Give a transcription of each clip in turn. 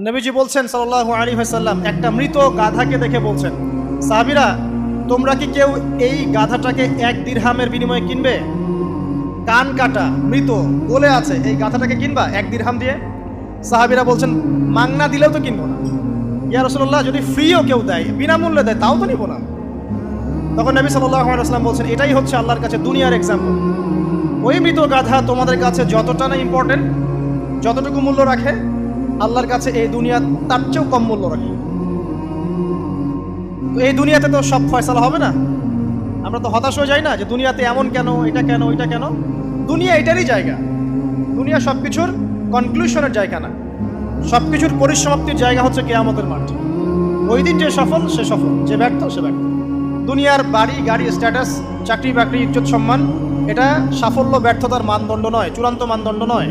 নবীজি বলছেন সাল্লাল্লাহু আলাইহি ওয়াসাল্লাম, একটা মৃত গাধাকে দেখে বলছেন, সাহাবীরা তোমরা কি কেউ এই গাধাটাকে 1 দিরহামের বিনিময়ে কিনবে? কান কাটা, মৃত, গলে আছে, এই গাধাটাকে কিনবা 1 দিরহাম দিয়ে? সাহাবীরা বলছেন, মাংনা দিলেও তো কিনবো না। ইয়া রাসূলুল্লাহ, যদি ফ্রিও কেউ দেয়, বিনামূল্যে দেয়, তাও তো নিব না। তখন নবী সাল্লাল্লাহু আলাইহি ওয়াসাল্লাম বলছেন, এটাই হচ্ছে আল্লাহর কাছে দুনিয়ার এক্সাম্পল। ওই মৃত গাধা তোমাদের কাছে যতটা না ইম্পর্টেন্ট, যতটুকু মূল্য রাখে, আল্লাহর কাছে এই দুনিয়া তার চেয়েও কম মূল্য রাখে। তো এই দুনিয়াতে তো সব ফয়সালা হবে না। আমরা তো হতাশ হয়ে যাই না যে দুনিয়াতে এমন কেন, এটা কেন, ওইটা কেন। দুনিয়া এটারই জায়গা। দুনিয়া সব কিছুর কনক্লুশনের জায়গা না, সব কিছুর পরিসমাপ্তির জায়গা হচ্ছে কিয়ামতের মাঠ। ওই দিন যে সফল সে সফল, যে ব্যর্থ সে ব্যর্থ। দুনিয়ার বাড়ি গাড়ি, স্ট্যাটাস, চাকরি বাকরি, ইজ্জত সম্মান, এটা সাফল্য ব্যর্থতার মানদণ্ড নয়, চূড়ান্ত মানদণ্ড নয়।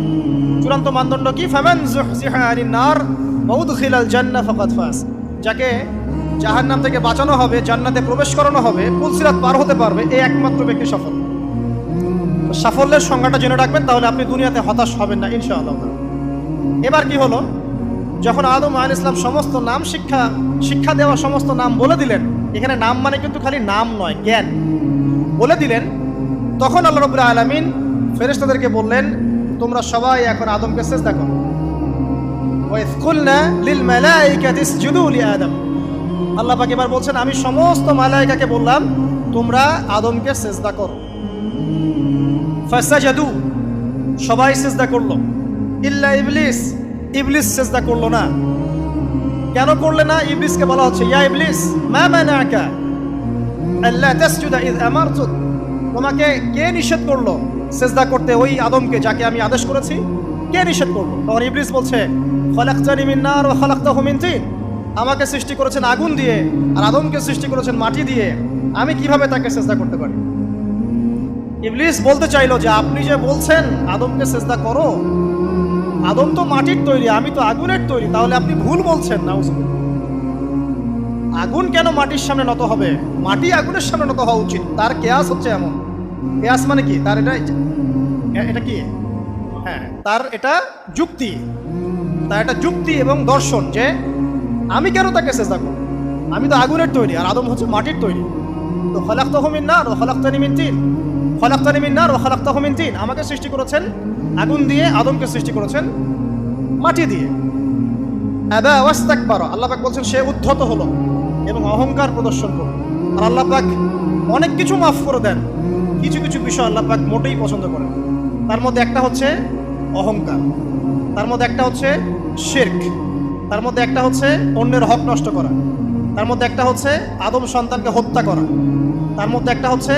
চূড়ান্ত মানদণ্ড কি? ফামান যুহজিহা আনিন নার ওয়া উদখিলাল জান্নাহ ফাকাদ ফাজ। যাকে জাহান্নাম থেকে বাঁচানো হবে, জান্নাতে প্রবেশ করানো হবে, পুলসিরাত পার হতে পারবে, এই একমাত্র ব্যক্তি সফল। সাফল্যের সংজ্ঞাটা জেনে রাখবেন, তাহলে আপনি দুনিয়াতে হতাশ হবেন না ইনশাআল্লাহ। এবার কি হলো, যখন আদম আলাইহিস সালাম সমস্ত নাম শিক্ষা দেওয়া সমস্ত নাম বলে দিলেন, এখানে নাম মানে কিন্তু খালি নাম নয়, জ্ঞান বলে দিলেন, তখন আল্লাহ রাব্বুল আলামিন ফেরেশতাদেরকে বললেন, তোমরা সবাই এখন আদমকে সিজদা করো। ওয়া ইয কুলনা লিল মালাইকাতি ইসজুদু লি আদম। আল্লাহ পাক এবার বলছেন, আমি সমস্ত মালায়েকাকে বললাম তোমরা আদমকে সিজদা করো। ফাসাজাদু, সবাই সিজদা করলো, ইল্লা ইবলিস, ইবলিস সিজদা করলো না। কেন করলে না? ইবলিসকে বলা হচ্ছে, ইয়া ইবলিস মা মানাকা আল্লা তাসজুদা ইয আমারতুক। তোমাকে কে নিষেধ করলো সিজদা করতে ওই আদমকে, যাকে আমি আদেশ করেছি? কে নিষেধ করলো? তখন ইবলিস বলছে, খলাকতানি মিন নার ওয়া খলাকতাহু মিন তিন। আমাকে সৃষ্টি করেছেন আগুন দিয়ে, আর আদমকে সৃষ্টি করেছেন মাটি দিয়ে, আমি কিভাবে তাকে সিজদা করতে পারি? ইবলিস বলতে চাইলো যে আপনি যে বলছেন আদমকে সিজদা করো, আদম তো মাটির তৈরি, আমি তো আগুনের তৈরি, তাহলে আপনি ভুল বলছেন। নাউজুবিল্লাহ। আগুন কেন মাটির সামনে নত হবে? মাটি আগুনের সামনে নত হওয়া উচিত। তার কেয়াস হচ্ছে এমন। কেয়াস মানে কি? তার এটা কি? হ্যাঁ, তার এটা যুক্তি, তার এটা যুক্তি এবং দর্শন যে আমি কেন তাকে সিজদা করব? আমি তো আগুনের তৈরি, আর আদম হচ্ছে মাটির তৈরি। তো খলাকতাহু মিন নার ওয়া খলাকতানি মিন তিন, খলাকতানি মিন নার ওয়া খলাকতাহু মিন তিন। আমাকে সৃষ্টি করেছেন আগুন দিয়ে, আদমকে সৃষ্টি করেছেন মাটি দিয়ে। আবা ওয়াস্তাকবারা, আল্লাহ পাক বলছেন সে উদ্ধত হলো এবং অহংকার প্রদর্শন করল। আর আল্লাহ পাক অনেক কিছু মাফ করে দেন, কিছু কিছু বিষয় আল্লাহ পাক মোটেই পছন্দ করেন। তার মধ্যে একটা হচ্ছে অহংকার, তার মধ্যে একটা হচ্ছে শিরক, তার মধ্যে একটা হচ্ছে অন্যের হক নষ্ট করা, তার মধ্যে একটা হচ্ছে আদম সন্তানকে হত্যা করা, তার মধ্যে একটা হচ্ছে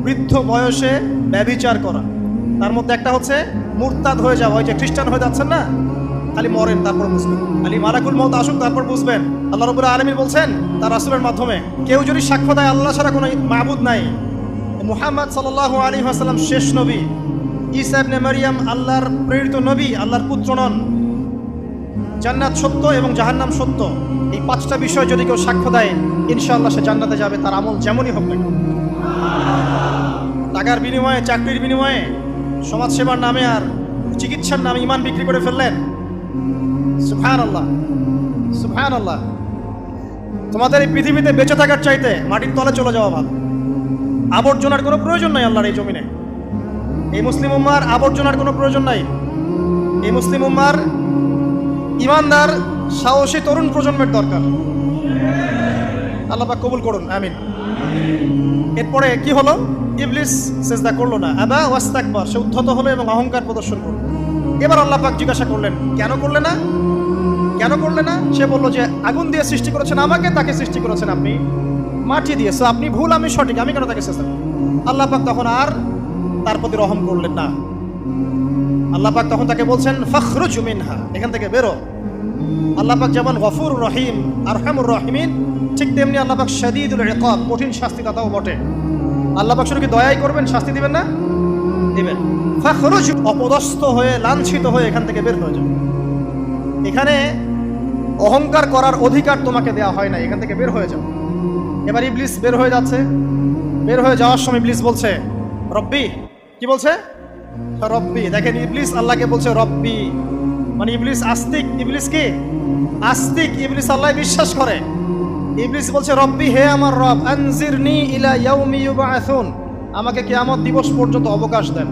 বৃদ্ধ বয়সে ব্যভিচার করা, তার মধ্যে একটা হচ্ছে মুরতাদ হয়ে যাওয়া। ওই যে খ্রিস্টান হয়ে যাচ্ছেন না, খালি মরেন তারপর বুঝবেন, খালি মালাকুল মউত আসুক তারপর বুঝবেন। আল্লাহ রাব্বুল আলামিন বলছেন তার রাসূলের মাধ্যমে, কেউ যদি সাক্ষ্য দেয় আল্লাহ ছাড়া কোনো মাবুদ নাই, মুহাম্মদ সাল্লাল্লাহু আলাইহি ওয়াসাল্লাম শেষ নবী, ঈসা ইবনে মারইয়াম আল্লাহর প্রেরিত নবী, আল্লাহর পুত্র নন, জান্নাত সত্য এবং জাহান্নাম সত্য, এই 5টা বিষয় যদি কেউ সাক্ষ্য দেয়, ইনশাআল্লাহ সে জান্নাতে যাবে, তার আমল যেমনই হোক না কেন। টাকার বিনিময়ে, চাকরির বিনিময়ে, সমাজ সেবার নামে আর চিকিৎসার নামে ঈমান বিক্রি করে ফেললেন। সুবহানাল্লাহ, সুবহানাল্লাহ। তোমাদের এই পৃথিবীতে বেঁচে থাকার চাইতে মাটির তলে চলে যাওয়া ভালো। আবর্জনার কোনো প্রয়োজন নাই আল্লাহর এই জমিনে। এই মুসলিম উম্মার আবর্জনার কোনো প্রয়োজন নাই। এই মুসলিম উম্মার ইমানদার সাহসী তরুণ প্রজন্মের দরকার। আল্লাহ পাক কবুল করুন, আমিন। এরপরে কি হলো? ইবলিস সিজদা করলো না, আবা ওয়াস্তাকবার, সে উদ্ধত হলো এবং অহংকার প্রদর্শন করলো। এবার আল্লাহ পাক জিজ্ঞাসা করলেন, কেন করলে না? কেন করলে না? সে বললো যে আগুন দিয়ে সৃষ্টি করেছেন আমাকে, তাকে সৃষ্টি করেছেন আপনি মাটি দিয়ে, সো আপনি ভুল, আমি সঠিক, আমি কেন তাকে সিজদা করব? আল্লাহ পাক তখন আর তার প্রতি রহম করলেন না। আল্লাহ পাক তখন তাকে বলছেন, ফাখরুজ মিনহা, এখান থেকে বেরো। আল্লাহ পাক যেমন গফুর রহিম, আরহামুর রহিমিন, ঠিক তেমনি আল্লাহ পাক শাদীদুল ইকাব, কঠিন শাস্তিদাতাও বটে। আল্লাহ পাক শুধু কি দয়াই করবেন, শাস্তি দিবেন না? দিবেন। ফাখরুজ, অপদস্থ হয়ে, লাঞ্ছিত হয়ে এখান থেকে বের হয়ে যাও। এখানে অহংকার করার অধিকার তোমাকে দেওয়া হয় না, এখান থেকে বের হয়ে যাও। এবার ইবলিস বের হয়ে যাচ্ছে। বের হয়ে যাওয়ার সময় ইবলিস বলছে রব্বি। কি বলছে? রব্বি। দেখেন, ইবলিস আল্লাহকে বলছে রব্বি। মানে ইবলিস আস্তিক। ইবলিস কি আস্তিক? ইবলিস আল্লাহ বিশ্বাস করে। ইবলিস বলছে রব্বি, হে আমার রব, আনজিরনি ইলা ইয়াউমি ইউবআসুন, আমাকে কিয়ামত দিবস পর্যন্ত অবকাশ দেন।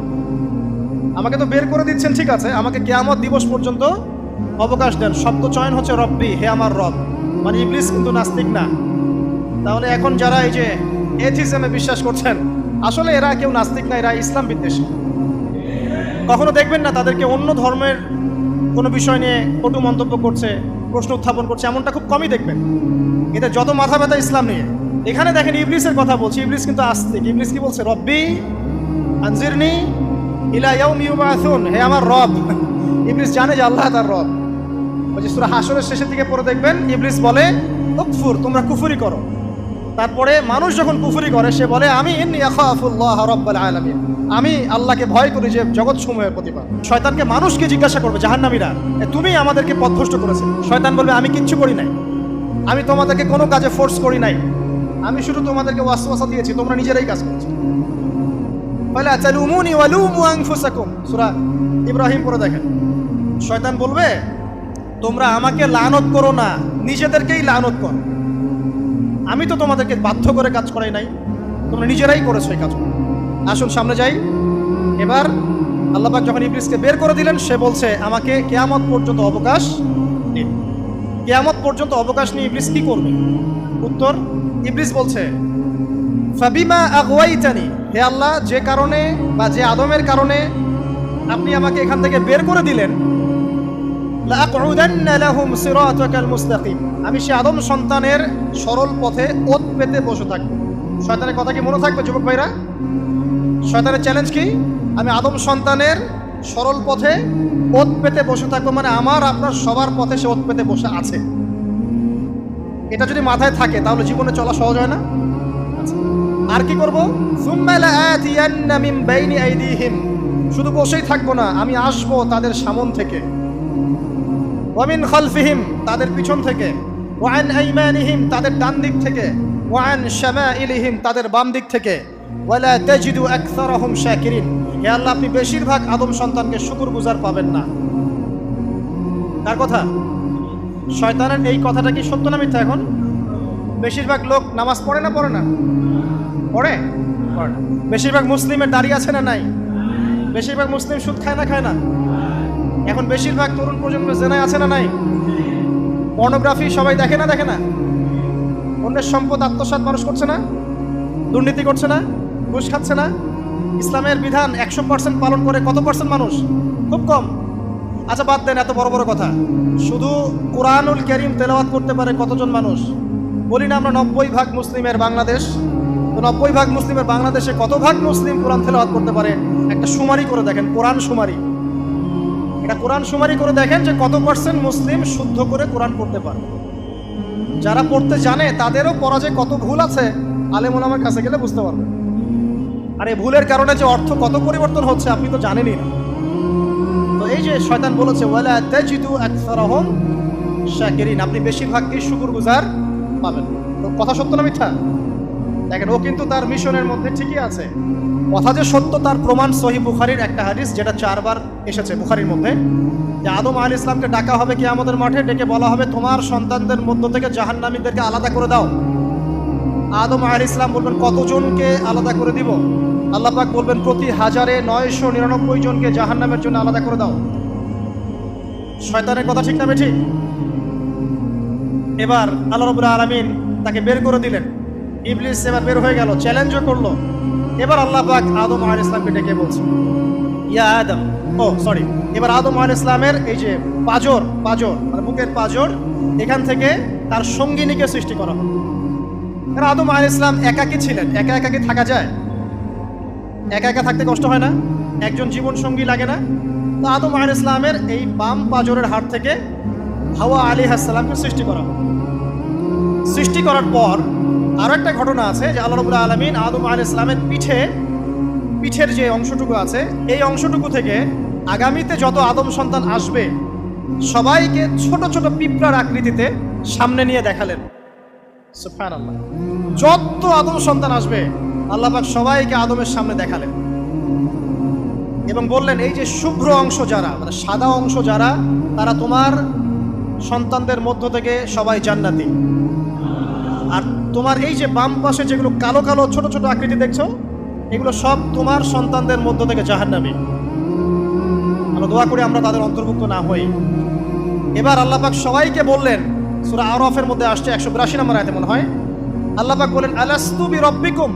আমাকে তো বের করে দিচ্ছেন, ঠিক আছে, আমাকে কিয়ামত দিবস পর্যন্ত অবকাশ দেন। শব্দ চয়ন হচ্ছে রব্বি, হে আমার রব। মানে ইবলিস কিন্তু নাস্তিক না। তাহলে এখন যারা এই যে এথিজমে বিশ্বাস করছেন, আসলে এরা কেউ নাস্তিক না, এরা ইসলাম বিদ্বেষী। কখনো দেখবেন না তাদেরকে অন্য ধর্মের কোনো বিষয় নিয়ে কটু মন্তব্য করছে, প্রশ্ন উত্থাপন করছে, এমনটা খুব কমই দেখবেন। এতে যত মাথা ব্যথা ইসলাম নিয়ে। এখানে দেখেন ইবলিসের কথা বলছি, ইবলিস কিন্তু আস্তিক। ইবলিস কি বলছে? রব্বি আনজিরনি ইলা ইয়াউমি ইউবআসুন, হে আমার রব। ইবলিস জানে যে আল্লাহ তার রব। ওই যে সূরা হাশরের শেষের দিকে পড়ে দেখবেন ইবলিস বলে উকফুর, তোমরা কুফরি করো। তারপরে মানুষ যখন কুফরি করে সে বলে আমি ইন্নী আখাফুল্লাহ রাব্বাল আলামিন, আমি আল্লাহকে ভয় করি যে জগৎ সমূহের প্রতিপালক। শয়তানকে মানুষকে জিজ্ঞাসা করবে জাহান্নামীরা, তুমি আমাদেরকে পথভ্রষ্ট করেছে। শয়তান বলবে আমি কিচ্ছু করি নাই, আমি তোমাদেরকে কোনো কাজে ফোর্স করি নাই, আমি শুধু তোমাদেরকে ওয়াসওয়াসা দিয়েছি, তোমরা নিজেরাই কাজ করছো। ফালা তালুমুনি ওয়ালুমু আনফুসাকুম, সূরা ইব্রাহিম পড়ে দেখেন। শয়তান বলবে তোমরা আমাকে লানত করো না, নিজেদেরকেই লানত করো, আমি তো তোমাদেরকে বাধ্য করে কাজ করাই নাই, তোমরা নিজেরাই করেছো এই কাজ। আসুন সামনে যাই। এবার আল্লাহ পাক যখন ইবলিসকে বের করে দিলেন, সে বলছে আমাকে কিয়ামত পর্যন্ত অবকাশ দিন। কিয়ামত পর্যন্ত অবকাশ নিয়ে ইবলিস কি করবে? উত্তর, ইবলিস বলছে ফাবিমা আগওয়াইতানি, হে আল্লাহ, যে কারণে বা যে আদমের কারণে আপনি আমাকে এখান থেকে বের করে দিলেন, লাআকউদান্না লাহুম সিরাতাকাল মুস্তাকিম, আমি সে আদম সন্তানের সরল পথে ওত পেতে বসে থাকব। শয়তানের কথা কি মনে থাকবে যুবক ভাইরা? শয়তানের চ্যালেঞ্জ কি? আমি আদম সন্তানের সরল পথে ওত পেতে বসে থাকবো, মানে আমার আপনার সবার পথে সে ওত পেতে বসে আছে। এটা যদি মাথায় থাকে তাহলে জীবনে চলা সহজ হয় না? আর কি করবো? সুম্মা লাআতিয়ান্না মিন বাইনি আইদিহিম, শুধু বসেই থাকবো না, আমি আসবো তাদের সামন থেকে, ওয়া মিন খালফিহিম, তাদের পিছন থেকে, ওয়া আন আইমানিহিম, তাদের ডান দিক থেকে, ওয়া আন শামাইলিহিম, তাদের বাম দিক থেকে, ওয়ালা তাজিদু আকসারাহুম শাকিরিন, হে আল্লাহ, আপনি বেশিরভাগ আদম সন্তানকে শুকরগুজার পাবেন না। কার কথা? শয়তানের এই কথাটা কি সত্য না মিথ্যা? এখন বেশিরভাগ লোক নামাজ পড়ে না পড়ে না? পড়ে। বেশিরভাগ মুসলিমের দাড়ি আছে না নাই? বেশিরভাগ মুসলিম সুদ খায় না খায় না? এখন বেশিরভাগ তরুণ প্রজন্ম জেনায় আছে না নাই? পর্নোগ্রাফি সবাই দেখে না দেখে না? অন্যের সম্পদ আত্মসাৎ মানুষ করছে না? দুর্নীতি করছে না? ঘুষ খাচ্ছে না? ইসলামের বিধান 100% পালন করে কত পার্সেন্ট মানুষ? খুব কম। আচ্ছা বাদ দেন এত বড় বড় কথা, শুধু কোরআনুল কারীম তেলাওয়াত করতে পারে কতজন মানুষ? বলি না আমরা 90% মুসলিমের বাংলাদেশ, তো 90% মুসলিমের বাংলাদেশে কত ভাগ মুসলিম কোরআন তেলাওয়াত করতে পারে? একটা শুমারি করে দেখেন, কোরআন শুমারি। এটা কোরআন শুমারি করে দেখেন যে কত পার্সেন্ট মুসলিম শুদ্ধ করে কোরআন পড়তে পারে। যারা পড়তে জানে তাদেরও পড়া যে কত ভুল আছে, আলেম ওলামার কাছে গেলে বুঝতে পারবেন। আর এই ভুলের কারণে যে অর্থ কত পরিবর্তন হচ্ছে আপনি তো জানেনই না। তো এই যে শয়তান বলেছে ওয়ালা তাজিদু আকসারাহুম শাকিরিন, আপনি বেশিরভাগই শুকরগুজার পাবেন। তো কথা সত্য না মিথ্যা? দেখেন ও কিন্তু তার মিশনের মধ্যে ঠিকই আছে। কথা যে সত্য তার প্রমাণ সহিহ বুখারীর একটা হাদিস, যেটা 4 বার এসেছে বুখারীর মধ্যে, যে আদম আলাইহিস সালামকে ডাকা হবে কিয়ামতের মাঠে, ডেকে বলা হবে তোমার সন্তানদের মধ্য থেকে জাহান্নামীদেরকে আলাদা করে দাও। আদম আলাইহিস সালাম বলবেন কতজনকে আলাদা করে দিব? আল্লাহ পাক বলবেন প্রতি 1099 জনকে জাহান্নামের জন্য আলাদা করে দাও। শয়তানের কথা ঠিক না বেঠিক? এবার আল্লাহ রাব্বুল আলামিন তাকে বের করে দিলেন। ইবলিস এবার বের হয়ে গেল, চ্যালেঞ্জও করলো। এবার আল্লাহ পাক আদম আলাইহিস সালামকে ডেকে বলছে ইয়া আদম, এবার আদম আলাইহিস সালামের এই যে পাজর মানে বুকের পাজর, এখান থেকে তার সঙ্গিনীকে সৃষ্টি করা হবে। কারণ আদম আলাইহিস সালাম একাকী ছিলেন, একা কি থাকা যায়? একা থাকতে কষ্ট হয় না? একজন জীবন সঙ্গী লাগে না? তো আদম আলাইহিস সালামের এই বাম পাজরের হাড় থেকে হাওয়া আলাইহিস সালামকে সৃষ্টি করা হবে। সৃষ্টি করার পর আরো একটা ঘটনা আছে যে আল্লাহ রাব্বুল আলামিন আদম আলাইহিস সালামের পিঠের যে অংশটুকু আছে, এই অংশটুকু থেকে আগামীতে যত আদম সন্তান আসবে সবাইকে ছোট ছোট পিঁপড়ার আকৃতিতে সামনে নিয়ে দেখালেন। সুবহানাল্লাহ। যত আদম সন্তান আসবে আল্লাহ পাক সবাইকে আদমের সামনে দেখালেন। এবং বললেন এই যে শুভ্র অংশ যারা, মানে সাদা অংশ যারা, তারা তোমার সন্তানদের মধ্য থেকে সবাই জান্নাতি। আর তোমার এই যে বাম পাশে যেগুলো কালো কালো ছোট ছোট আকৃতি দেখছো, এগুলো সব তোমার সন্তানদের মধ্য থেকে জাহান্নামী। আমরা দোয়া করি আমরা তাদের অন্তর্ভুক্ত না হই। এবার আল্লাহ পাক সবাইকে বললেন, সূরা আরাফের মধ্যে আসছে 182 নম্বর আয়াতে মনে হয়, আল্লাহ পাক বলেন আলাস্তু বিরব্বিকুম,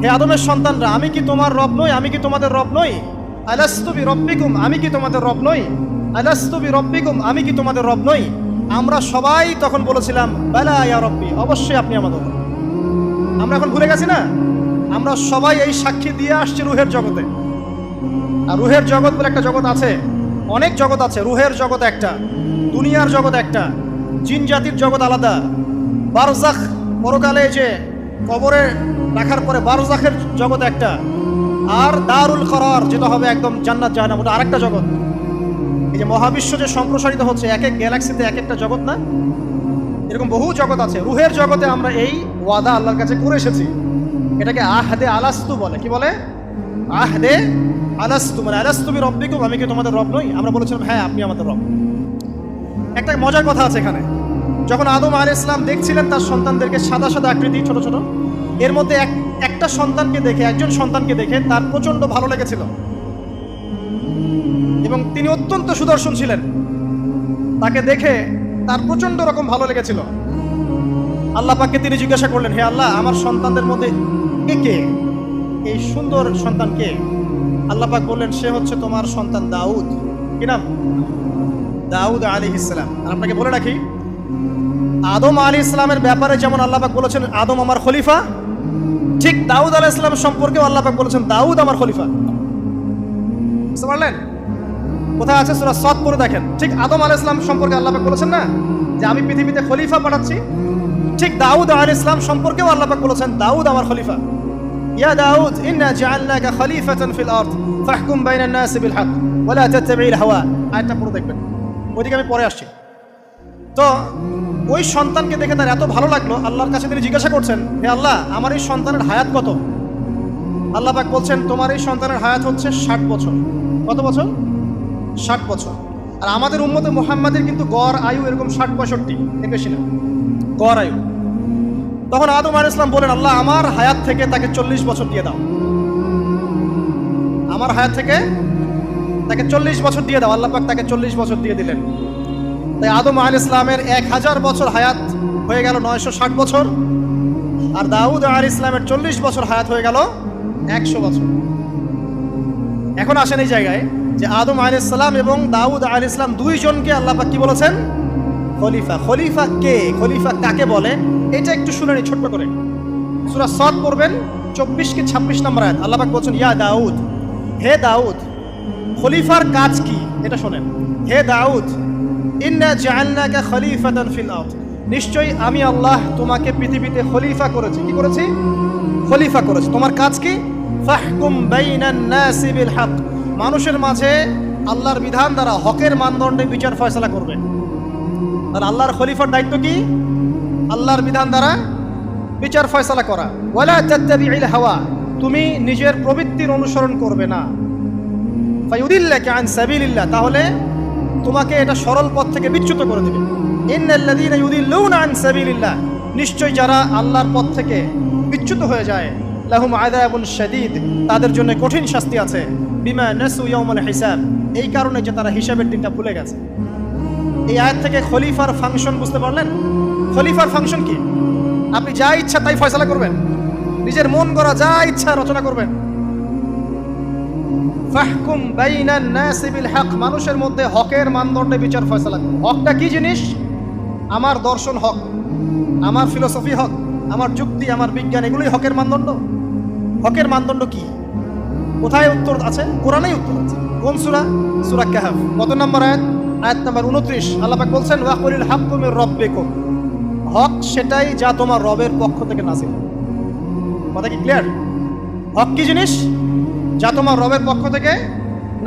হে আদমের সন্তানরা, আমি কি তোমার রব নই? আমি কি তোমাদের রব নই? আলাস্তু বিরব্বিকুম, আমি কি তোমাদের রব নই? আলাস্তু বিরব্বিকুম, আমি কি তোমাদের রব নই? আমরা সবাই তখন বলেছিলাম বালা ইয়া রব্বি, অবশ্যই আপনি আমাদের রব। আমরা এখন ভুলে গেছি না? আমরা সবাই এই সাক্ষী দিয়ে আসছি রুহের জগতে। আর রুহের জগৎ বলে একটা জগৎ আছে, অনেক জগৎ আছে। রুহের জগৎ একটা, দুনিয়ার জগৎ একটা, জিন জাতির জগৎ আলাদা, বারজাখ পরকালে যে কবরে রাখার পরে বারজাখের জগৎ একটা, আর দারুল করার যেটা হবে একদম জান্নাত জাহান্নাম, ওটা আরেকটা জগৎ। এই যে মহাবিশ্ব যে সম্প্রসারিত হচ্ছে, এক এক গ্যালাক্সিতে এক একটা জগৎ না, এরকম বহু জগৎ আছে। রুহের জগতে আমরা এই ওয়াদা আল্লাহর কাছে করে এসেছি। এটাকে আহদে আলাস্তু বলে। কি বলে? আহদে আলাস্তু, মানে আলাস্তু বিরব্বিকুম, আমি কি তোমাদের রব নই? আমরা বলেছিলাম হ্যাঁ আপনি আমাদের রব। একটা মজার কথা আছে এখানে, যখন আদম আলাইহিস সালাম দেখছিলেন তার সন্তানদেরকে সাদা সাদা আকৃতি ছোট ছোট, এর মধ্যে একটা সন্তানকে দেখে, একজন সন্তানকে দেখে তার প্রচন্ড ভালো লেগেছিল এবং তিনি অত্যন্ত সুদর্শন ছিলেন। তাকে দেখে তার প্রচন্ড রকম ভালো লেগেছিল। আল্লাহ পাককে তিনি জিজ্ঞাসা করলেন, হে আল্লাহ, আমার সন্তানদের মধ্যে কে, এই সুন্দর সন্তান কে? আল্লাহ পাক বললেন, সে হচ্ছে তোমার সন্তান দাউদ। কি নাম? দাউদ আলাইহিস সালাম। আর আপনাকে বলে রাখি, আদম আলাইহিস সালামের ব্যাপারে যেমন আল্লাহ পাক বলেছেন আদম আমার খলিফা, ঠিক দাউদ আলাইহিস সালাম সম্পর্কেও আল্লাহ পাক বলেছেন দাউদ আমার খলিফা। বুঝতে পারলেন? কোথায় আছে? সূরা সাদ পড়ে দেখেন। ঠিক আদম আলাইহিস সালাম সম্পর্কে আল্লাহ পাক বলেছেন না যে আমি পৃথিবীতে খলিফা পাঠাচ্ছি, ঠিক দাউদ আলাইহিস সালাম সম্পর্কেও আল্লাহ পাক বলেছেন দাউদ আমার খলিফা। ইয়া দাউদ ইন্না জাআলনাকা খলিফাতান ফিল আরদ ফাহকুম বাইনান নাসি বিল হক ওয়া লা তাত্তাবি'ল হাওয়া। আয়াতটা পড়ে দেখবেন, ওইদিকে আমি পরে আসছি। তো ওই সন্তানকে দেখে তার এত ভালো লাগলো, আল্লাহর কাছে তিনি জিজ্ঞাসা করছেন, হে আল্লাহ, আমার এই সন্তানের হায়াত কত? আল্লাহ পাক বলছেন, তোমার এই সন্তানের হায়াত হচ্ছে 60 বছর। কত বছর? 60 বছর। আর আমাদের উম্মতে মুহাম্মাদের কিন্তু গড় আয়ু এরকম 60-65, এর বেশি না গড় আয়ু। তখন আদম আলাইহিস সালাম বলেন, আল্লাহ, আমার হায়াত থেকে তাকে 40 বছর দিয়ে দাও। আমার হায়াত থেকে তাকে 40 বছর দিয়ে দাও। আল্লাহ পাক তাকে 40 বছর দিয়ে দিলেন। তাই আদম আলাইহিস সালামের 1000 বছর হায়াত হয়ে গেল 960 বছর, আর দাউদ আলাইহিস সালামের 40 বছর হায়াত হয়ে গেল 100 বছর। এখন আসেন এই জায়গায় যে আদম আলাইহিস সালাম এবং দাউদ আলাইহিস সালাম দুইজনকে আল্লাহ পাক কি বলেছেন? খলিফা। খলিফা কে? খলিফা কাকে বলে? এটা একটু শুনে নি ছোট্ট করে। সূরা সাদ পড়বেন 24 কি 26 নম্বর আয়াত। আল্লাহ পাক বলছেন, ইয়া দাউদ, হে দাউদ, খলিফার কাজ কি এটা শোনেন। হে দাউদ, ইন্না জাআলনাকা খলিফাতান ফিল আরদ, নিশ্চয়ই আমি আল্লাহ তোমাকে পৃথিবীতে খলিফা করেছি। কি করেছি? খলিফা করেছি। তোমার কাজ কি? ফাহকুম বাইনান নাসি বিল হক, মানুষের মাঝে আল্লাহর বিধান দ্বারা হকের মানদণ্ডে বিচার ফয়সালা করবে। আর আল্লাহর খলিফার দায়িত্ব কি? আল্লাহর বিধান দ্বারা বিচার ফয়সালা করা। ওয়ালা তাত্তাবি'ল হাওয়া, তুমি নিজের প্রবৃত্তির অনুসরণ করবে না। ফায়ুদিল্লাকা আন সাবিলিল্লাহ, তাহলে তোমাকে এটা সরল পথ থেকে বিচ্যুত করে দেবে। ইন্নাল্লাযীনা ইউদিল্লুনা আন সাবিলিল্লাহ, নিশ্চয় যারা আল্লাহর পথ থেকে বিচ্যুত হয়ে যায়, লাহুম আযাবুন শাদীদ, তাদের জন্য কঠিন শাস্তি আছে। বিমা নাসু ইয়াউমাল হিসাব, এই কারণে যে তারা হিসাবের দিনটা ভুলে গেছে। এই আয়াত থেকে খলিফার ফাংশন বুঝতে পারলেন? খলিফার ফাংশন কি? আপনি যা ইচ্ছা তাই ফয়সালা করবেন, নিজের মন গড়া যা ইচ্ছা রচনা করবেন। ফাহকুম বাইনান নাসি বিল হক, মানুষের মধ্যে হকের মানদণ্ডে বিচার ফয়সালা করুন। হকটা কি জিনিস? আমার দর্শন হক, আমার ফিলোসফি হক, আমার যুক্তি, আমার বিজ্ঞান, এগুলোই হকের মানদণ্ড। হকের মানদণ্ড কি? কোথায় উত্তর আছে? কোরআনেই উত্তর আছে। কোন সূরা? সূরা কাহফ। কত নম্বর আয়াত? আয়াত নাম্বার 29। আল্লাহ পাক বলছেন, ওয়াকুলিল হাক্কু মির রাব্বিকুম, হক সেটাই যা তোমার রবের পক্ষ থেকে নাযিল। কথা কি ক্লিয়ার? হক কি জিনিস? যা তোমার রবের পক্ষ থেকে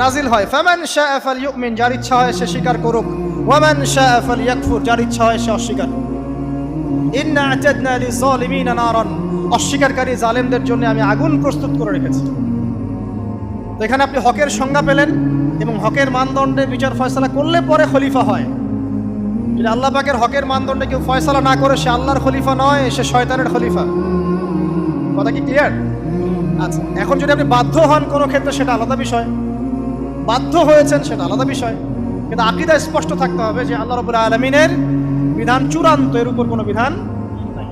নাজিল হয়। ফামান শাআ ফালইউমিন, যার ইচ্ছা হয় সে স্বীকার করুক। ওয়ামান শাআ ফালইয়াকফুর, যার ইচ্ছা হয় সে অস্বীকার করুক। ইন্না আ'তাদনা লিযালিমিনা নারান, অস্বীকারী জালেমদের জন্য আমি আগুন প্রস্তুত করে রেখেছি। তো এখানে আপনি হকের সংজ্ঞা পেলেন এবং হকের মানদণ্ডে বিচার ফয়সালা করলে পরে খলিফা হয়। যদি আল্লাহ পাকের হকের মানদণ্ডে কেউ ফয়সালা না করে সে আল্লাহর খলিফা নয়, সে শয়তানের খলিফা। কথা কি ক্লিয়ার? আচ্ছা, এখন যদি আপনি বাধ্য হন কোনো ক্ষেত্রে সেটা আলাদা বিষয়, বাধ্য হয়েছেন সেটা আলাদা বিষয়, কিন্তু আকীদা স্পষ্ট থাকতে হবে যে আল্লাহ রাব্বুল আলামিনের বিধান চূড়ান্ত, এর উপর কোনো বিধান নাই।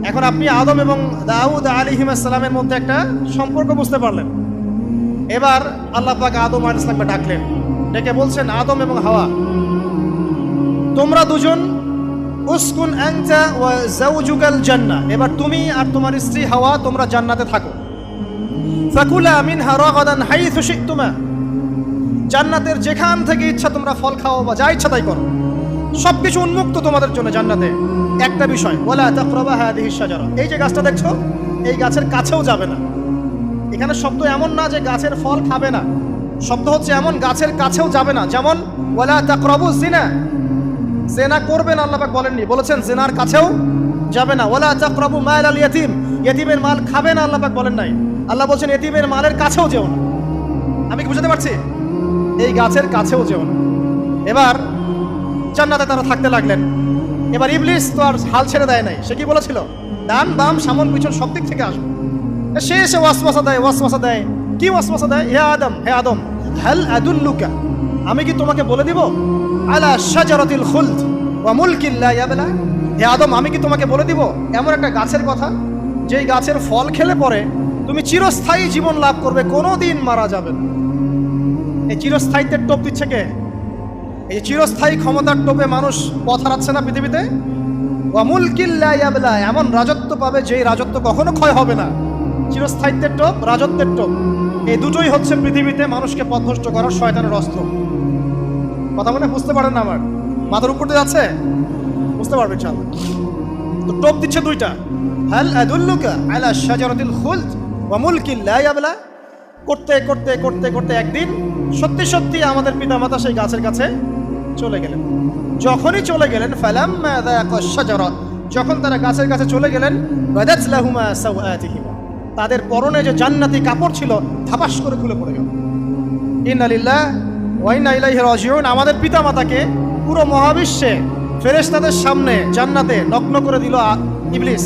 এখন আপনি আদম এবং দাউদ আলাইহিস সালামের মধ্যে একটা সম্পর্ক বুঝতে পারলেন। এবার আল্লাহ পাক আদম আলাইহিস সালামকে ডাকলেন, ডেকে বলছেন, আদম এবং হাওয়া, তোমরা দুজন উসকুন আনতা ওয়া যাওজুকাল জান্নাহ, এবার তুমি আর তোমার স্ত্রী হাওয়া তোমরা জান্নাতে থাকো। ফাকুলা মিনহা রাগাদান হাইথু শি'তুমা, জান্নাতের যেখান থেকে ইচ্ছা তোমরা ফল খাও বা যা ইচ্ছা তাই করো, সবকিছু উন্মুক্ত তোমাদের জন্য জান্নাতে। একটা বিষয়, ওয়ালা তাকরাবা হাদিহিশ শাজারা, এই যে গাছটা দেখছো এই গাছের কাছেও যাবে না। এখানে শব্দ এমন না যে গাছের ফল খাবে না, শব্দ হচ্ছে এমন গাছের কাছেও যাবে না। যেমন ওয়ালা তাকরাবু জিনা, জিনা করবে না আল্লাহ পাক বলেননি, বলেছেন জিনার কাছেও যাবে না। ওয়ালা তাকরাবু মাল আল ইয়াতীম, ইয়াতীমের মাল খাবে না আল্লাহ পাক বলেন নাই, আল্লাহ বলছেন ইয়াতীমের মালের কাছেও যেও না। আমি কি বুঝাতে পারছি? এই গাছের কাছেও যেও না। এবার জান্নাতে তারা থাকতে লাগলেন। এবার ইবলিস তো আর হাল ছেড়ে দেয় নাই, সে কি বলেছিল, ডান বাম সামন পিছন সব দিক থেকে আসবে। সে এসে ওয়াসওয়াসা দেয়। কি ওয়াসওয়াসা দেয়? হে আদম হাল আদুল্লুকা, আমি কি তোমাকে বলে দিব, আলা শাজারাতিল খুলদ ওয়া মুলকিন লা ইয়াবলা, হে আদম আমি কি তোমাকে বলে দিব এমন একটা গাছের কথা যেই গাছের ফল খেলে পরে তুমি চিরস্থায়ী জীবন লাভ করবে, কোনোদিন মারা যাবে না। এই চিরস্থায়িত্বের টোপ দিচ্ছে কে? এই চিরস্থায়ী ক্ষমতার টোপে মানুষ পথ হারাচ্ছে না পৃথিবীতে। ওয়া মুলকিন লা ইয়াবলা, এমন রাজত্ব পাবে যেই রাজত্ব কখনো ক্ষয় হবে না। চিরস্থায়িত্বের টোপ, রাজত্বের টোপ, এই দুটোই হচ্ছে পৃথিবীতে মানুষকে পথভ্রষ্ট করার শয়তানের অস্ত্র। কথা মনে বুঝতে পারেন না? আমার মাথার উপর দিয়ে যাচ্ছে, বুঝতে পারবেন ইনশাআল্লাহ। তো টোপ দিচ্ছে দুইটা, হাল আদুল্লুকা আলা শাজারাতিল খুলদ ওয়া মুলকিন লা ইয়াবলা। করতে করতে করতে করতে একদিন সত্যি সত্যি আমাদের পিতামাতা সেই গাছের কাছে চলে গেলেন। যখনই চলে গেলেন, ফালাম্মা যায়াকা শাজারা, যখন তারা গাছের কাছে চলে গেলেন, বাদাত লাহুমা সাওআতিহিমা, তাদের পরনে যে জান্নাতি কাপড় ছিল ধাপাস করে খুলে পড়ে গেল। ইন্না লিল্লাহি ওয়া ইন্না ইলাইহি রাজিউন। আমাদের পিতামাতাকে পুরো মহাবিশ্বে ফেরেশতাদের সামনে জান্নাতে নগ্ন করে দিল ইবলিস।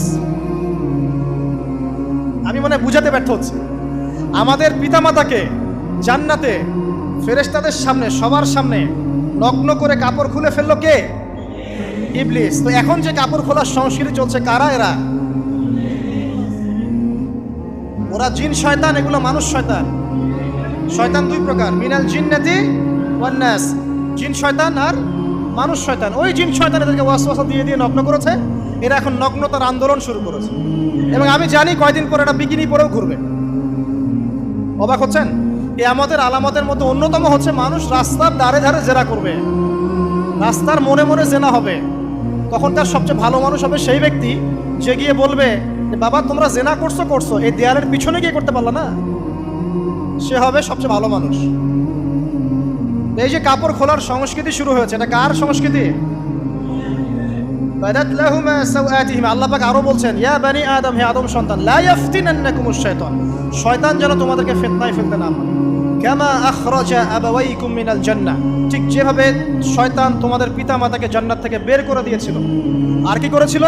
আমি মনে বুঝাতে ব্যর্থ হচ্ছি। আমাদের পিতামাতাকে জান্নাতে ফেরেশতাদের সামনে, সবার সামনে নগ্ন করে কাপড় খুলে ফেললো কে? ইবলিস। তো এখন যে কাপড় খোলার সংস্কৃতি চলছে, কারা এরা? ওরা জিন শয়তান, এগুলো মানুষ শয়তান। শয়তান দুই প্রকার, মিনাল জিন্নাতি ওয়ান নাস, জিন শয়তান আর মানুষ শয়তান। ওই জিন শয়তান এদেরকে ওয়াসওয়াসা দিয়ে দিয়ে নগ্ন করেছে। এরা এখন নগ্নতার আন্দোলন শুরু করেছে এবং আমি জানি কয়দিন পরে এটা বিকিনি পরেও ঘুরবে। অবাক হচ্ছেন? এই আমাদের আলামতের মধ্যে অন্যতম হচ্ছে মানুষ রাস্তার ধারে ধারে জেনা করবে, রাস্তার মনে মনে জেনা হবে। তখন তার সবচেয়ে ভালো মানুষ হবে সেই ব্যক্তি যে গিয়ে বলবে, বাবা তোমরা জেনা করছো, এই দেয়ালের পিছনে গিয়ে করতে পারলা না, সে হবে সবচেয়ে ভালো মানুষ। এই যে কাপড় খোলার সংস্কৃতি শুরু হয়েছে, এটা কার সংস্কৃতি? বাদাত লাহুমা সাওআতিহিমা। আল্লাহ পাক আরো বলছেন, ইয়া বানি আদম, হে আদম সন্তান, লা ইয়াফতিনান্নাকুমুশ শাইতান, শয়তান যেন তোমাদেরকে ফিতনায় ফেলতে না পারে। কামা আখরাজা আবাওয়াইকুম মিনাল জান্নাহ, ঠিক যেভাবে শয়তান তোমাদের পিতামাতাকে জান্নাত থেকে বের করে দিয়েছিল। আর কি করেছিল?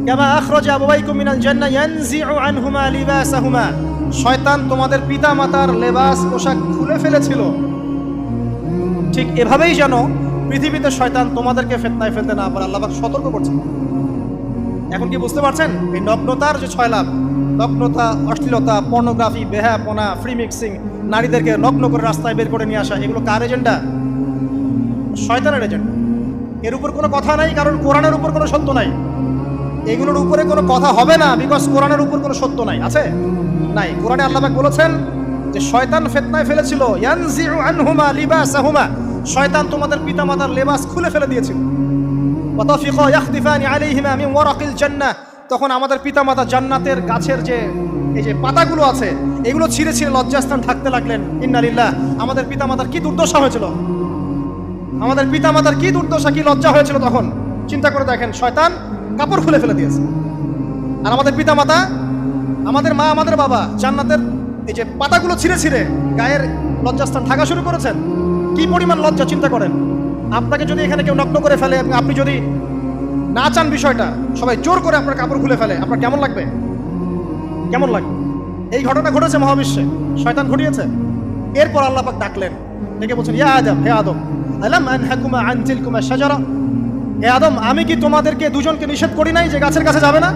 কামা আখরাজা আবাওয়াইকুম মিনাল জান্নাহ ইয়ানজিউ আনহুমা লিবাসাহুমা, শয়তান তোমাদের পিতামাতার লেবাস পোশাক খুলে ফেলেছিল। ঠিক এভাবেই যেন পৃথিবীতে শয়তান তোমাদেরকে ফিতনায় ফেলতে না পারে, আল্লাহ পাক সতর্ক করছেন। এখন কি বুঝতে পারছেন? এই নগ্নতার যে 6 লাভ, নগ্নতা, অশ্লীলতা, পর্নোগ্রাফি, বেহায়াপনা, ফ্রি মিক্সিং, নারীদেরকে নগ্ন করে রাস্তায় বের করে নিয়ে আসা, এগুলো কার এজেন্ডা? শয়তানের এজেন্ডা। এর উপর কোনো কথা নাই, কারণ কোরআনের উপর কোনো সত্য নাই। এগুলোর উপরে কোনো কথা হবে না, বিকজ কোরআনের উপর কোনো সত্য নাই। আছে? নাই। কোরআনে আল্লাহ পাক বলেছেন যে শয়তান ফিতনায় ফেলেছিল, ইয়ানজিউ আনহুমা লিবাসাহুমা, শয়তান তোমাদের পিতামাতার লেবাস খুলে ফেলে দিয়েছিল। ওয়াতাফিকা ইয়াখদিফানি আলাইহিমা মিন ওয়ারাকিল জান্নাহ, তখন আমাদের পিতামাতা জান্নাতের গাছের যে এই যে পাতাগুলো আছে এগুলো ছিঁড়ে ছিঁড়ে লজ্জাস্থান থাকতে লাগলেন। ইন্না লিল্লাহ। আমাদের পিতামাতার কি দুর্দশা হয়েছিল, আমাদের পিতামাতার কি দুর্দশা, কি লজ্জা হয়েছিল তখন। চিন্তা করে দেখেন, শয়তান কাপড় খুলে ফেলে দিয়েছে। আর আমাদের পিতামাতা, আমাদের মা, আমাদের বাবা জান্নাতের এই যে পাতাগুলো ছিঁড়ে ছিঁড়ে গায়ের লজ্জাস্থান ঢাকা শুরু করেছেন। কি পরিমাণ লজ্জা চিন্তা করেন। আপনাকে যদি এখানে কেউ নগ্ন করে ফেলে এবং আপনি যদি না চান বিষয়টা, সবাই জোর করে আপনার কাপড় খুলে ফেলে, আপনার কেমন লাগবে? কেমন লাগবে? এই ঘটনা ঘটেছে মহাবিশ্বে, শয়তান ঘটিয়েছে। এরপর আল্লাহ পাক ডাকলেন, ডেকে বলছেন, ইয়া আদম, হে আদম, আলাম আনহাকুমা আন তিলকুমা শাজারা, হে আদম, আমি কি তোমাদেরকে দুজনকে নিষেধ করি নাই যে গাছের কাছে যাবে না?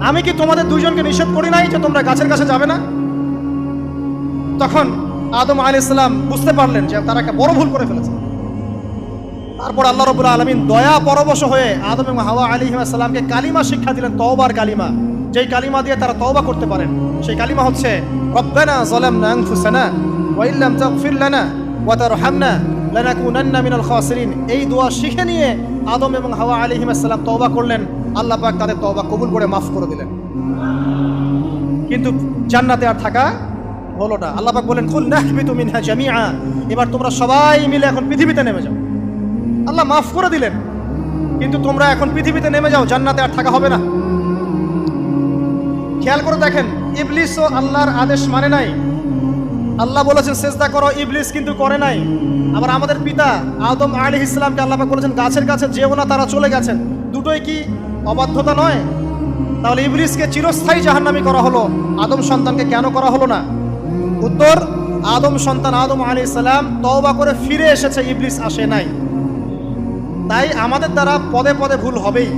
আমি কি তোমাদের দুজনকে নিষেধ করি নাই যে তোমরা গাছের কাছে যাবে না? তখন আদম আলাইহিস সালাম বুঝতে পারলেন যে তারা একটা বড় ভুল করে ফেলেছে। তারপর আল্লাহ রাব্বুল আলামিন দয়া পরবশ হয়ে আদম এবং হাওয়া আলাইহিস সালামকে কালিমা শিক্ষা দিলেন, তওবার কালিমা, যেই কালিমা দিয়ে তারা তওবা করতে পারেন। সেই কালিমা হচ্ছে রব্বানা যালামনা আনফুসানা ওয়া ইল্লাম তাগফির লানা ওয়া তারহামনা লানাকুনান্না মিনাল খাসিরিন। এই দোয়া শিখে নিয়ে আদম এবং হাওয়া আলাইহিস সালাম তওবা করলেন। আল্লাহ পাক তাদের তওবা কবুল করে মাফ করে দিলেন। কিন্তু জান্নাতে আর থাকা হলো না। আল্লাহ পাক বলেন, কুল নাহবিতু মিনহা জামিআ, এবার তোমরা সবাই মিলে এখন পৃথিবীতে নেমে যাও। আল্লাহ মাফ করে দিলেন, কিন্তু তোমরা এখন পৃথিবীতে নেমে যাও, জান্নাতে আর থাকা হবে না। খেয়াল করে দেখেন, ইবলিসও আল্লাহর আদেশ মানে নাই। আল্লাহ বলেছেন সেজদা করো, ইবলিস কিন্তু করে নাই। আবার আমাদের পিতা আদম আলাইহিস সালামকে আল্লাহ পাক বলেছেন গাছের কাছে যেও না, তারা চলে গেছেন। দুটোই কি অবাধ্যতা নয়? তাহলে ইবলিসকে চিরস্থায়ী জাহান্নামী করা হলো, আদম সন্তানকে কেন করা হলো না? উত্তর, আদম সন্তান আদম আলাইহিস সালাম তওবা করে ফিরে এসেছে, ইবলিস আসে নাই। তাই আমাদের দ্বারা পদে পদে ভুল হবেই,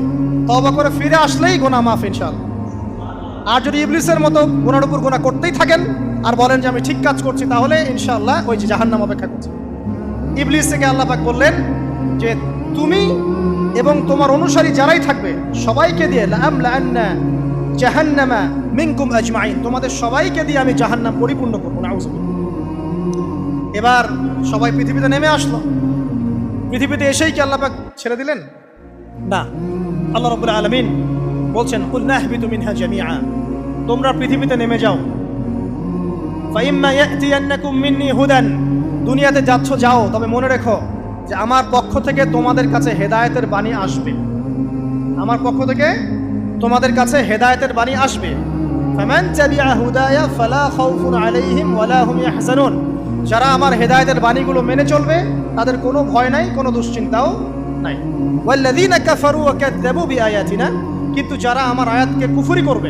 তওবা করে ফিরে আসলেই গুনাহ মাফ ইনশাআল্লাহ। আর যদি ইবলিসের মতো গুনার উপর গুনাহ করতেই থাকেন আর বলেন যে আমি ঠিক কাজ করছি, তাহলে ইনশাআল্লাহ ওই যে জাহান্নাম অপেক্ষা করছে। ইবলিস থেকে আল্লাহ পাক বললেন যে তুমি এবং তোমার অনুসারী যারাই থাকবে সবাইকে দিয়ে লাআমলাআন্না জাহান্নামা মিনকুম আজমাইন, তোমাদের সবাইকে দিয়ে আমি জাহান্নাম পরিপূর্ণ করব। নাউযুবিল্লাহ। এবার সবাই পৃথিবীতে নেমে আসলো। পৃথিবীতে এসেই কি আল্লাহ পাক ছেড়ে দিলেন? না। আল্লাহ রাব্বুল আলামিন বলছেন, কুল নাহবিতু মিনহা জামিআ, তোমরা পৃথিবীতে নেমে যাও। ফাইম্মা ইয়াতিয়ান্নাকুম মিন্নি হুদান, দুনিয়াতে যাচ্ছ যাও, তবে মনে রেখো যে আমার পক্ষ থেকে তোমাদের কাছে হেদায়েতের বাণী আসবে। আমার পক্ষ থেকে তোমাদের কাছে হেদায়েতের বাণী আসবে। ফামান তাবিআ হুদায়া ফালা খাউফুন আলাইহিম ওয়ালা হুম ইয়াহজানুন, যারা আমার হেদায়েতের বাণীগুলো মেনে চলবে তাদের কোনো ভয় নাই, কোনো দুশ্চিন্তাও নাই। ওয়াল্লাযীনা কাফারু ওয়া কাযযাবু বিআয়াতিনা, কিন্তু যারা আমার আয়াতকে কুফরি করবে,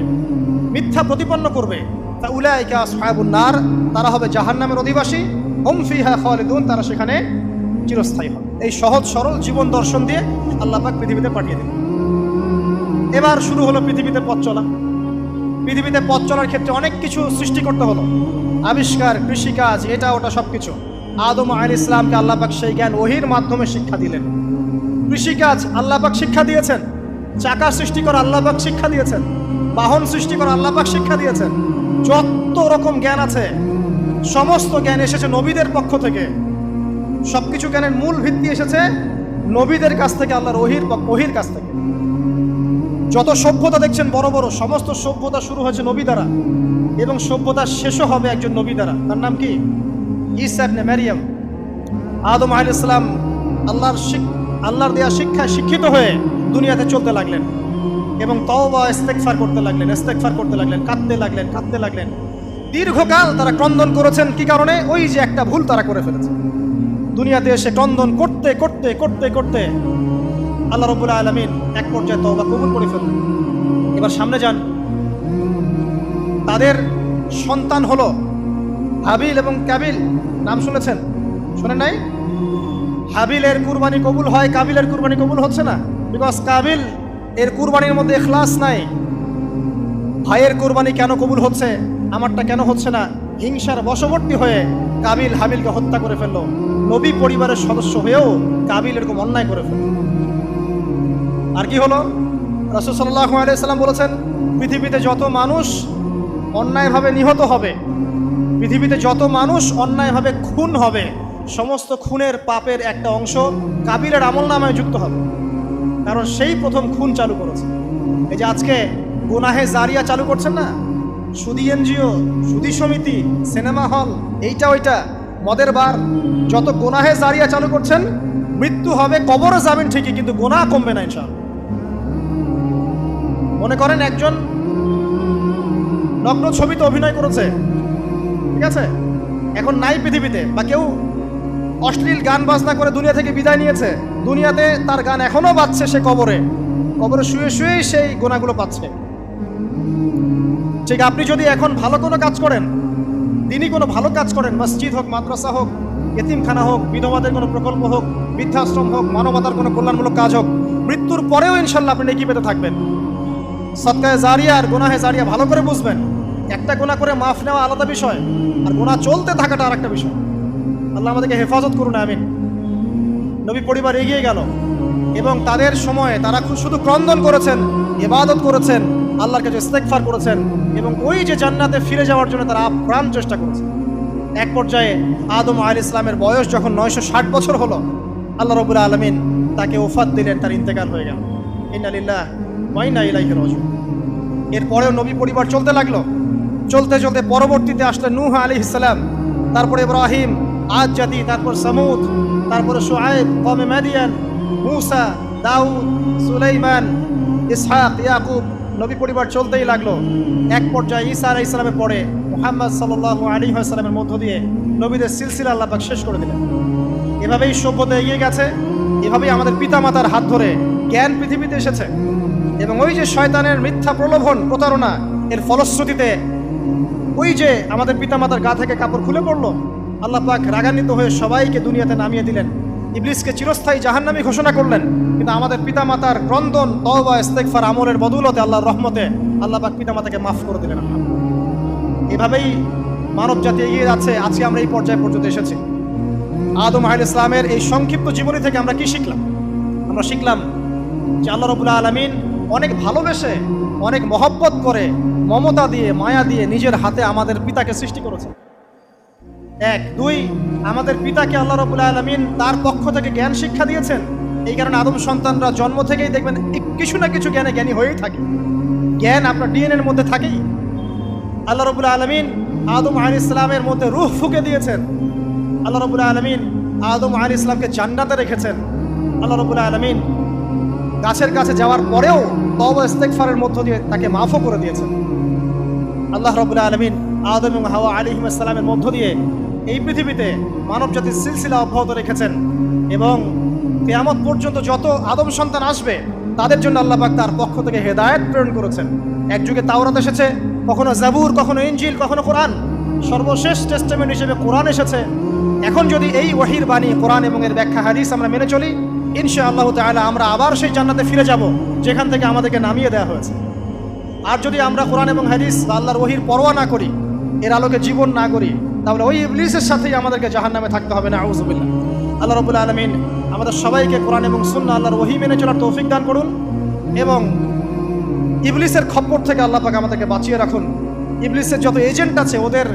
মিথ্যা প্রতিপন্ন করবে, ফাউলাইকা আসহাবুন নার, তারা হবে জাহান্নামের অধিবাসী। হুম ফিহা খালিদুন, তারা সেখানে চিরস্থায়ী হবে। এই সহজ সরল জীবন দর্শন দিয়ে আল্লাহ পাক পৃথিবীতে পাঠিয়ে দিলেন। এবার শুরু হলো পৃথিবীতে পথ চলা। পৃথিবীতে পথ চলার ক্ষেত্রে অনেক কিছু সৃষ্টি করতে হলো, আবিষ্কার, কৃষিকাজ, এটা ওটা সবকিছু। আদম আলাইহিস সালামকে আল্লাহ পাক সেই জ্ঞান ওহীর মাধ্যমে শিক্ষা দিলেন। কৃষিকাজ আল্লাহ পাক শিক্ষা দিয়েছেন, চাকা সৃষ্টি করা আল্লাহ পাক শিক্ষা দিয়েছেন, বাহন সৃষ্টি করা আল্লাহ পাক শিক্ষা দিয়েছেন। যত রকম জ্ঞান আছে সমস্ত জ্ঞান এসেছে নবীদের পক্ষ থেকে। সবকিছু জ্ঞানের মূল ভিত্তি এসেছে নবীদের কাছ থেকে, আল্লাহর ওহীর কাছ থেকে। যত সভ্যতা দেখছেন বড় বড়, সমস্ত সভ্যতা শুরু হয়েছে নবী দ্বারা, এবং সভ্যতা শেষও হবে একজন নবী দ্বারা। তার নাম কি? ঈসা ইবনে মারইয়াম। আদম আলাইহিস সালাম আল্লাহর দেয়া শিক্ষায় শিক্ষিত হয়ে দুনিয়াতে চলতে লাগলেন এবং তওবা ইস্তেগফার করতে লাগলেন, কাঁদতে লাগলেন। দীর্ঘকাল তারা ক্রন্দন করেছেন। কি কারণে? ওই যে একটা ভুল তারা করে ফেলেছে। দুনিয়াতে এসে ক্রন্দন করতে করতে করতে করতে আল্লাহ রাব্বুল আলামিন এক পর্যায়ে তওবা কবুল করে ফেললেন। এবার সামনে যান। তাদের সন্তান হলো হাবিল এবং কাবিল। নাম শুনেছেন? শোনেন নাই? হাবিলের কুরবানি কবুল হয়, কাবিলের কুরবানি কবুল হচ্ছে না। বিকজ কাবিল এর কুরবানির মধ্যে ইখলাস নাই। ভাইয়ের কুরবানি কেন কবুল হচ্ছে, আমারটা কেন হচ্ছে না? হিংসার বশবর্তী হয়ে কাবিল হাবিলকে হত্যা করে ফেললো। নবী পরিবারের সদস্য হয়েও কাবিল এরকম অন্যায় করে ফেলল। আর কি হলো? রাসূল সাল্লাল্লাহু আলাইহি সাল্লাম বলেছেন, পৃথিবীতে যত মানুষ অন্যায়ভাবে নিহত হবে, পৃথিবীতে যত মানুষ অন্যায়ভাবে খুন হবে, সমস্ত খুনের পাপের একটা অংশ কাবিলের আমলনামায় যুক্ত হবে। কারণ সেই প্রথম খুন চালু করেছে। এই যে আজকে গুনাহে জারিয়া চালু করছেন না, সুদী এনজিও, সুদী সমিতি, সিনেমা হল, এইটা ওইটা, মদের বার, যত গুনাহে জারিয়া চালু করছেন, মৃত্যু হবে, কবরে যাবেন ঠিকই, কিন্তু গুনাহ কমবে না ইনশাআল্লাহ। মনে করেন একজন নগ্ন ছবিতে অভিনয় করেছে, ঠিক আছে? এখন নাই পৃথিবীতে, বা কেউ অশ্লীল গান বাজনা করে দুনিয়া থেকে বিদায় নিয়েছে, দুনিয়াতে তার গান এখনো বাজছে, সে কবরে শুয়ে শুয়েই সেই গোনাগুলো পাচ্ছে। ঠিক আপনি যদি এখন ভালো কোনো কাজ করেন, দিনই কোনো ভালো কাজ করেন, মসজিদ হোক, মাদ্রাসা হোক, এতিমখানা হোক, বিধবাদের কোনো প্রকল্প হোক, বৃদ্ধাশ্রম হোক, মানবতার কোনো কল্যাণমূলক কাজ হোক, মৃত্যুর পরেও ইনশাল্লাহ আপনি নেকি পেতে থাকবেন। সদকায়ে জারিয়া আর গুনাহে জারিয়া ভালো করে বুঝবেন। একটা গুনাহ করে মাফ নেওয়া আলাদা বিষয়, আর গুনাহ চলতে থাকাটা আরেকটা বিষয়। আল্লাহ আমাদেরকে হেফাজত করুন, আমিন। নবী পরিবার এগিয়ে গেল এবং তাদের সময়ে তারা শুধু ক্রন্দন করেছেন, ইবাদত করেছেন, আল্লাহর কাছে ইস্তেগফার করেছেন এবং ওই যে জান্নাতে ফিরে যাওয়ার জন্য তারা আপ্রাণ চেষ্টা করেছেন। এক পর্যায়ে আদম আলাইহিস সালামের বয়স যখন 960 বছর হলো, আল্লাহ রাব্বুল আলামিন তাকে ওফাত দিলেন, তার ইন্তেকাল হয়ে গেল। ইন্না লিল্লাহি ওয়া ইন্না ইলাইহি রাজিউন। এরপরেও নবী পরিবার চলতে লাগলো। চলতে চলতে পরবর্তীতে আসলেন নূহ আলাইহিস সালাম, তারপরে ইব্রাহিম, আদ জাতি, তারপর সামুদ, তারপরে শুআয়ব, কওমে মাদিয়ান, মূসা, দাউদ, সুলাইমান, ইসহাক, ইয়াকুব। নবী পরিবার চলতেই লাগলো। এক পর্যায়ে ঈসা আলাইহিস সালামের পরে মুহাম্মদ সাল্লাল্লাহু আলাইহি ওয়াসাল্লামের মধ্য দিয়ে নবীদের সিলসিলা আল্লাহ পাক শেষ করে দিলেন। এভাবেই সভ্যতা এগিয়ে গেছে, এভাবেই আমাদের পিতামাতার হাত ধরে জ্ঞান পৃথিবীতে এসেছে। এবং ওই যে শয়তানের মিথ্যা প্রলোভন, প্রতারণা, এর ফলশ্রুতিতে ওই যে আমাদের পিতামাতার গা থেকে কাপড় খুলে পড়লো, আল্লাহ পাক রাগান্বিত হয়ে সবাইকে দুনিয়াতে নামিয়ে দিলেন, ইবলিসকে চিরস্থায়ী জাহান্নামী ঘোষণা করলেন। কিন্তু আমাদের পিতামাতার ক্রন্দন, তওবা, ইস্তেগফার, আমলের বদৌলতে, আল্লাহর রহমতে আল্লাহ পাক পিতামাতাকে মাফ করে দিলেন। এভাবেই মানব জাতি এগিয়ে যাচ্ছে। আজকে আমরা এই পর্যায়ে পর্যন্ত এসেছি। আদম আলাইহিস সালামের এই সংক্ষিপ্ত জীবনী থেকে আমরা কি শিখলাম? আমরা শিখলাম যে আল্লাহ রাব্বুল আলামিন অনেক ভালোবেসে, অনেক মহব্বত করে, মমতা দিয়ে, মায়া দিয়ে নিজের হাতে আমাদের পিতাকে সৃষ্টি করেছে। এক, দুই, আমাদের পিতাকে আল্লাহ রাব্বুল আলামিন তার পক্ষ থেকে জ্ঞান শিক্ষা দিয়েছেন। এই কারণে আদম সন্তানরা জন্ম থেকেই দেখবেন কিছু না কিছু জ্ঞানী হয়েই থাকে। জ্ঞান আপনার ডিএনএর মধ্যে থাকেই। আল্লাহ রাব্বুল আলামিন আদম আলাইহিস সালামের মধ্যে রূহ ফুঁকে দিয়েছেন। আল্লাহ রাব্বুল আলামিন আদম আলাইহিস সালামকে জান্নাতে রেখেছেন। আল্লাহ রাব্বুল আলামিন গাছের কাছে যাওয়ার পরেও তওবা ইস্তেগফারের মধ্য দিয়ে তাকে মাফও করে দিয়েছেন। আল্লাহ রাব্বুল আলামিন আদম এবং হাওয়া আলাইহিস সালামের মধ্য দিয়ে এই পৃথিবীতে মানব জাতির সিলসিলা অব্যাহত রেখেছেন এবং কিয়ামত পর্যন্ত যত আদম সন্তান আসবে তাদের জন্য আল্লাহ পাক তার পক্ষ থেকে হেদায়েত প্রেরণ করেছেন। এক যুগে তাওরাত এসেছে, কখনো জাবুর, কখনো ইনজিল, কখনো কোরআন, সর্বশেষ টেস্টামেন্ট হিসেবে কোরআন এসেছে। এখন যদি এই ওহীর বাণী, কোরআন এবং এর ব্যাখ্যা হাদিস আমরা মেনে চলি, ইনশাআল্লাহ তাআলা আমরা আবার সেই জান্নাতে ফিরে যাব যেখান থেকে আমাদেরকে নামিয়ে দেওয়া হয়েছে। আর যদি আমরা কোরআন এবং হাদিস বা আল্লাহর ওহীর পরোয়া না করি, এর আলোকে জীবন না করি, তাহলে ওই ইবলিসের সাথেই আমাদেরকে জাহান্নামে থাকতে হবে। নাউযুবিল্লাহ। আল্লাহ রাব্বুল আলামিন আমাদের সবাইকে কোরআন এবং সুন্নাহ, আল্লাহর ওহী মেনে চলার তৌফিক দান করুন এবং ইবলিসের খপ্পর থেকে আল্লাহ পাক আমাদেরকে বাঁচিয়ে রাখুন। ইবলিসের যত এজেন্ট আছে, ওদের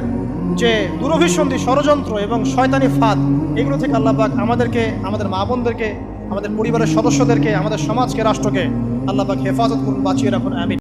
যে দুরভিসন্ধি, ষড়যন্ত্র এবং শয়তানি ফাঁদ, এগুলো থেকে আল্লাহ পাক আমাদেরকে, আমাদের মা বোনদেরকে, আমাদের পরিবারের সদস্যদেরকে, আমাদের সমাজকে, রাষ্ট্রকে আল্লাহ পাক হেফাজত করুন, বাঁচিয়ে রাখুন। আমিন।